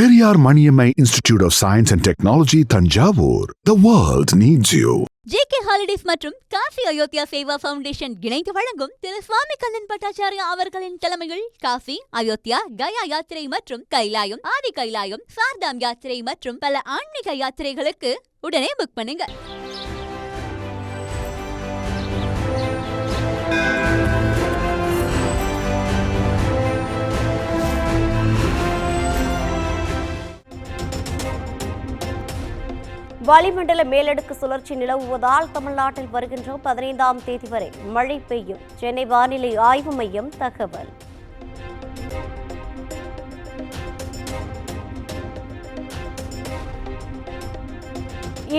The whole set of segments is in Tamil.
Periyar Maniammai Institute of Science and Technology, Thanjavur. The world needs you. JK Holidays மற்றும் காசி அயோத்தியா சேவா ஃபவுண்டேஷன் இணைந்து வழங்கும் திரு சுவாமி கண்ணன் பட்டாச்சாரியா அவர்களின் தலைமையில் காசி, அயோத்தியா, கயா யாத்திரை மற்றும் கைலாயம், ஆதி கைலாயம், சார்தாம் யாத்திரை மற்றும் பல ஆன்மீக யாத்திரைகளுக்கு உடனே புக் பண்ணுங்க. வளிமண்டல மேலடுக்கு சுழற்சி நிலவுவதால் தமிழ்நாட்டில் வருகின்ற 15ஆம் தேதி வரை மழை பெய்யும். சென்னை வானிலை ஆய்வு மையம் தகவல்.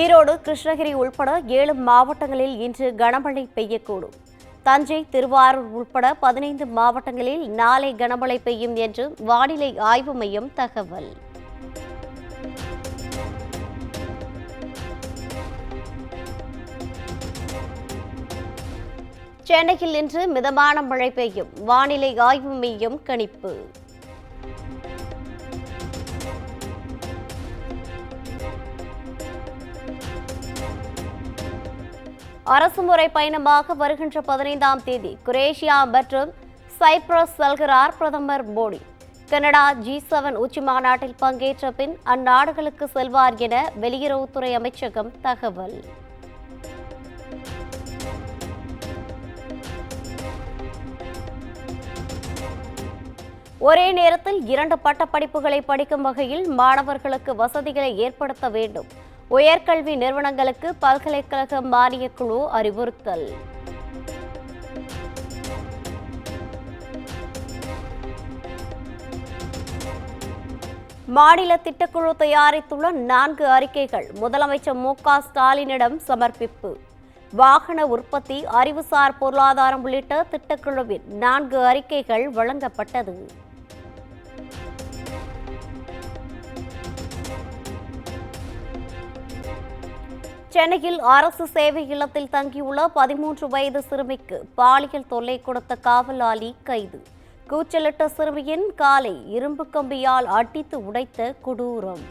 ஈரோடு, கிருஷ்ணகிரி உள்பட 7 மாவட்டங்களில் இன்று கனமழை பெய்யக்கூடும். தஞ்சை, திருவாரூர் உள்பட 15 மாவட்டங்களில் நாளை கனமழை பெய்யும் என்று வானிலை ஆய்வு மையம் தகவல். சென்னையில் இன்று மிதமான மழை பெய்யும். வானிலை ஆய்வு மையம் கணிப்பு. அரசுமுறை பயணமாக வருகின்ற 15ஆம் தேதி குரேஷியா மற்றும் சைப்ரஸ் செல்கிறார் பிரதமர் மோடி. கனடா G7 உச்சி மாநாட்டில் பங்கேற்ற பின் அந்நாடுகளுக்கு செல்வார் என வெளியுறவுத்துறை அமைச்சகம் தகவல். ஒரே நேரத்தில் 2 பட்டப்படிப்புகளை படிக்கும் வகையில் மாணவர்களுக்கு வசதிகளை ஏற்படுத்த வேண்டும். உயர்கல்வி நிறுவனங்களுக்கு பல்கலைக்கழக மானியக் குழு அறிவுறுத்தல். மாநில திட்டக்குழு தயாரித்துள்ள 4 அறிக்கைகள் முதலமைச்சர் மு.க. ஸ்டாலினிடம் சமர்ப்பிப்பு. வாகன உற்பத்தி, அறிவுசார் பொருளாதாரம் உள்ளிட்ட திட்டக்குழுவின் 4 அறிக்கைகள் வழங்கப்பட்டது. சென்னையில் அரசு சேவை இல்லத்தில் தங்கியுள்ள 13 வயது சிறுமிக்கு பாலியல் தொல்லை கொடுத்த காவலாளி கைது. கூச்சலிட்ட சிறுமியின் காலை இரும்பு கம்பியால் அடித்து உடைத்த கொடூரம்.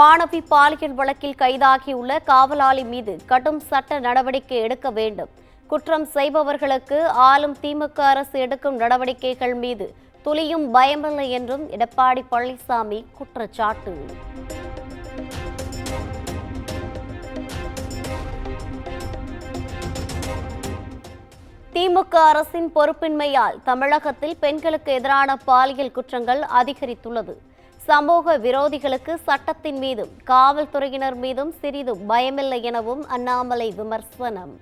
மாணவி பாலியல் வழக்கில் கைதாகியுள்ள காவலாளி மீது கடும் சட்ட நடவடிக்கை எடுக்க வேண்டும். குற்றம் செய்பவர்களுக்கு ஆளும் திமுக அரசு எடுக்கும் நடவடிக்கைகள் மீது துளியும் பயமில்லை என்றும் எடப்பாடி பழனிசாமி குற்றச்சாட்டு. திமுக அரசின் பொறுப்பின்மையால் தமிழகத்தில் பெண்களுக்கு எதிரான பாலியல் குற்றங்கள் அதிகரித்துள்ளது. சமூக விரோதிகளுக்கு சட்டத்தின் மீதும் காவல்துறையினர் மீதும் சிறிதும் பயமில்லை எனவும் அண்ணாமலை விமர்சனம்.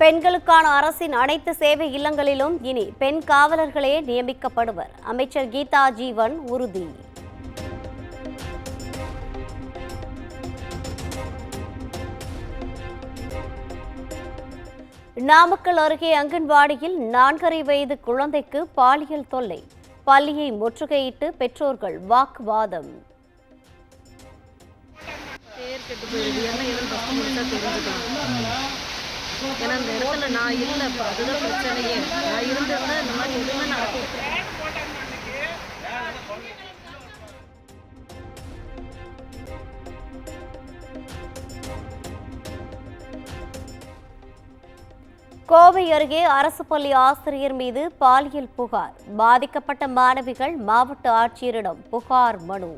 பெண்களுக்கான அரசின் அனைத்து சேவை இல்லங்களிலும் இனி பெண் காவலர்களே நியமிக்கப்படுவர். அமைச்சர் கீதா ஜீவன் உறுதி. நாமக்கல் அருகே அங்கன்வாடியில் 4.5 வயது குழந்தைக்கு பாலியல் தொல்லை. பள்ளியை முற்றுகையிட்டு பெற்றோர்கள் வாக்குவாதம். ஏன்னா அந்த இடத்துல நான் இல்லை, அதுதான் பிரச்சனையே. நான் இருந்திருந்தா இந்த மாதிரி எதுவுமே நடக்கும். கோவை அருகே அரசு பள்ளி ஆசிரியர் மீது பாலியல் புகார். பாதிக்கப்பட்ட மாணவிகள் மாவட்ட ஆட்சியரிடம் புகார் மனு.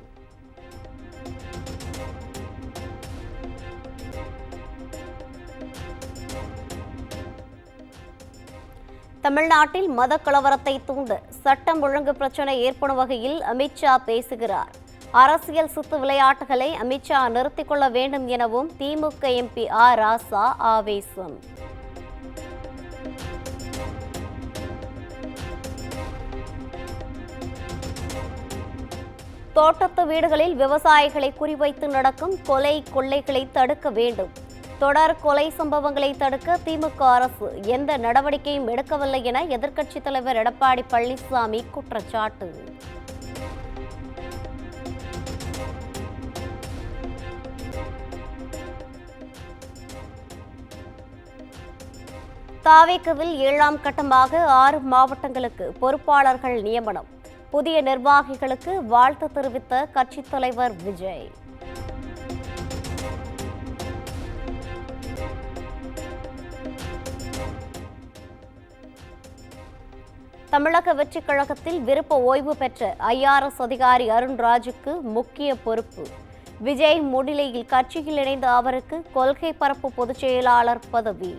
தமிழ்நாட்டில் மத கலவரத்தை தூண்ட சட்டம் ஒழுங்கு பிரச்சனை ஏற்படும் வகையில் அமித்ஷா பேசுகிறார். அரசியல் சித்து விளையாட்டுகளை அமித்ஷா நிறுத்திக் கொள்ள வேண்டும் எனவும் திமுக எம்பி ஆர் ராசா ஆவேசம். தோட்டத்து வீடுகளில் விவசாயிகளை குறிவைத்து நடக்கும் கொலை கொள்ளைகளை தடுக்க வேண்டும். தொடர் கொலை சம்பவங்களை தடுக்க திமுக அரசு எந்த நடவடிக்கையும் எடுக்கவில்லை என எதிர்க்கட்சித் தலைவர் எடப்பாடி பழனிசாமி குற்றச்சாட்டு. தாவேகவில் 7ஆம் கட்டமாக 6 மாவட்டங்களுக்கு பொறுப்பாளர்கள் நியமனம். புதிய நிர்வாகிகளுக்கு வாழ்த்து தெரிவித்த கட்சித் தலைவர் விஜய். தமிழக வெற்றிக் கழகத்தில் விருப்ப ஓய்வு பெற்ற IRS அதிகாரி அருண்ராஜுக்கு முக்கிய பொறுப்பு. விஜய் முன்னிலையில் கட்சியில் இணைந்த அவருக்கு கொள்கை பரப்பு பொதுச் செயலாளர் பதவி.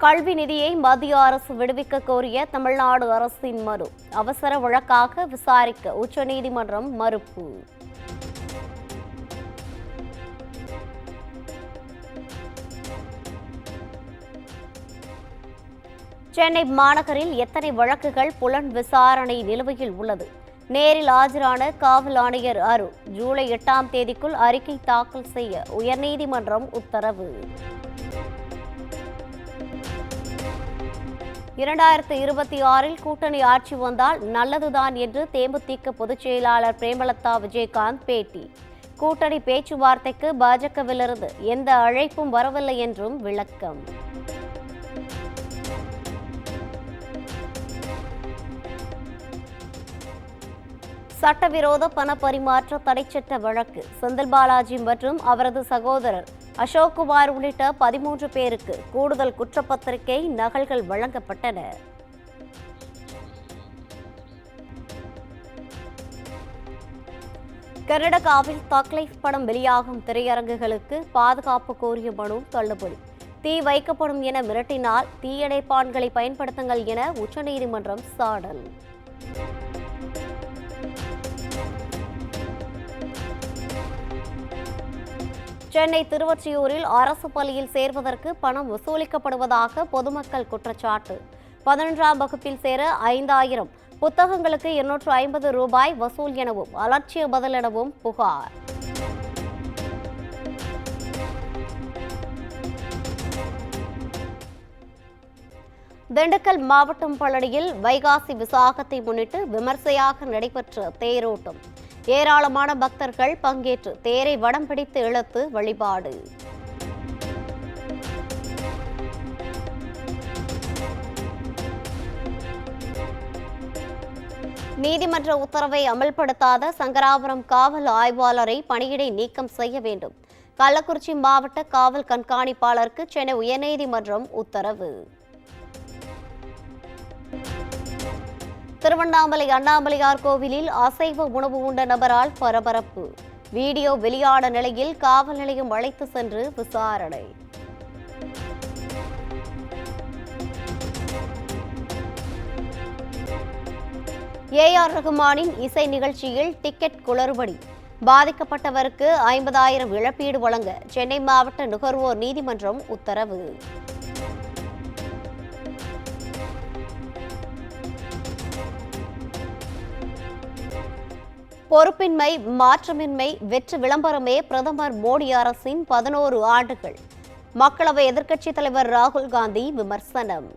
கல்வி நிதியை மத்திய அரசு விடுவிக்க கோரிய தமிழ்நாடு அரசின் மனு அவசர வழக்காக விசாரிக்க உச்சநீதிமன்றம் மறுப்பு. சென்னை மாநகரில் எத்தனை வழக்குகள் புலன் விசாரணை நிலுவையில் உள்ளது? நேரில் ஆஜரான காவல் ஆணையர் அரு ஜூலை 8ஆம் தேதிக்குள் அறிக்கை தாக்கல் செய்ய உயர்நீதிமன்றம் உத்தரவு. 2026இல் கூட்டணி ஆட்சி வந்தால் நல்லதுதான் என்று தேமுதிக பொதுச் செயலாளர் பிரேமலதா விஜயகாந்த் பேட்டி. கூட்டணி பேச்சுவார்த்தைக்கு பாஜகவிலிருந்து எந்த அழைப்பும் வரவில்லை என்றும் விளக்கம். சட்டவிரோத பண பரிமாற்ற தடைச்சட்ட வழக்கு செந்தில் பாலாஜி மற்றும் அவரது சகோதரர் அசோக்குமார் உள்ளிட்ட 13 பேருக்கு கூடுதல் குற்றப்பத்திரிகை நகல்கள் வழங்கப்பட்டன. கர்நாடகாவில் தக்லைஃப் படம் வெளியாகும் திரையரங்குகளுக்கு பாதுகாப்பு கோரிய மனு தள்ளுபடி. தீ வைக்கப்படும் என மிரட்டினால் தீயணைப்பான்களை பயன்படுத்துங்கள் என உச்சநீதிமன்றம் சாடல். சென்னை திருவொற்றியூரில் அரசு பள்ளியில் சேர்வதற்கு பணம் வசூலிக்கப்படுவதாக பொதுமக்கள் குற்றச்சாட்டு. 11ஆம் வகுப்பில் சேர 5000, புத்தகங்களுக்கு 250 ரூபாய் வசூல் எனவும் அலட்சிய பதில் எனவும் புகார். திண்டுக்கல் மாவட்டம் பழனியில் வைகாசி விசாகத்தை முன்னிட்டு விமர்சையாக நடைபெற்ற தேரோட்டம். ஏராளமான பக்தர்கள் பங்கேற்று தேரை வடம் பிடித்து இழுத்து வழிபாடு. நீதிமன்ற உத்தரவை அமல்படுத்தாத சங்கராபுரம் காவல் ஆய்வாளரை பணியிடை நீக்கம் செய்ய வேண்டும். கள்ளக்குறிச்சி மாவட்ட காவல் கண்காணிப்பாளருக்கு சென்னை உயர்நீதிமன்றம் உத்தரவு. திருவண்ணாமலை அண்ணாமலையார் கோவிலில் அசைவ உணவு உண்ட நபரால் பரபரப்பு. வீடியோ வெளியான நிலையில் காவல் நிலையம் அழைத்து சென்று விசாரணை. AR ரகுமானின் இசை நிகழ்ச்சியில் டிக்கெட் குளறுபடி. பாதிக்கப்பட்டவருக்கு 50,000 இழப்பீடு வழங்க சென்னை மாவட்ட நுகர்வோர் நீதிமன்றம் உத்தரவு. பொறுப்பின்மை, மாற்றமின்மை, வெற்று விளம்பரமே பிரதமர் மோடி அரசின் 11 ஆண்டுகள். மக்களவை எதிர்க்கட்சித் தலைவர் ராகுல் காந்தி விமர்சனம்.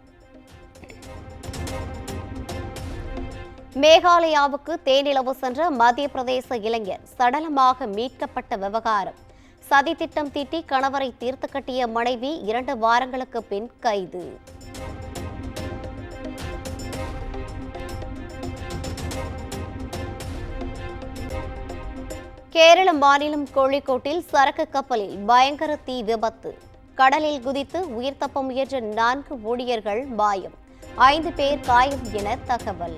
மேகாலயாவுக்கு தேனிலவு சென்ற மத்திய பிரதேச இளைஞர் சடலமாக மீட்கப்பட்ட விவகாரம். சதி திட்டம் தீட்டி கணவரை தீர்த்து கட்டிய மனைவி 2 வாரங்களுக்கு பின் கைது. கேரள மாநிலம் கோழிக்கோட்டில் சரக்கு கப்பலில் பயங்கர தீ விபத்து. கடலில் குதித்து உயிர் தப்ப முயன்ற 4 ஊழியர்கள் மாயம், 5 பேர் காயம் என தகவல்.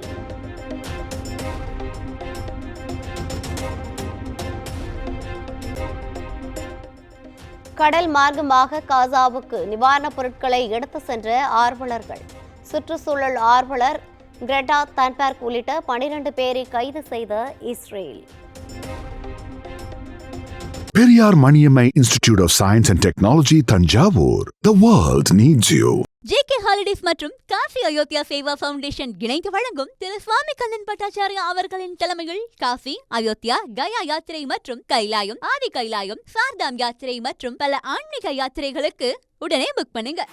கடல் மார்க்கமாக காசாவுக்கு நிவாரணப் பொருட்களை எடுத்து சென்ற ஆர்வலர்கள். சுற்றுச்சூழல் ஆர்வலர் கிரெட்டா தன்பர்க் உள்ளிட்ட 12 பேரை கைது செய்த Israel. Periyar Maniammai Institute of Science and Technology, Thanjavur. The world needs you. JK Holidays மற்றும் காஃபி அயோத்தியா சேவா ஃபவுண்டேஷன் இணைந்து வழங்கும் திரு சுவாமி கண்ணன் பட்டாச்சாரியா அவர்களின் தலைமையில் காஃபி, அயோத்தியா, கயா யாத்திரை மற்றும் கைலாயம், ஆதி கைலாயம், சார்தாம் யாத்திரை மற்றும் பல ஆன்மீக யாத்திரைகளுக்கு உடனே புக் பண்ணுங்க.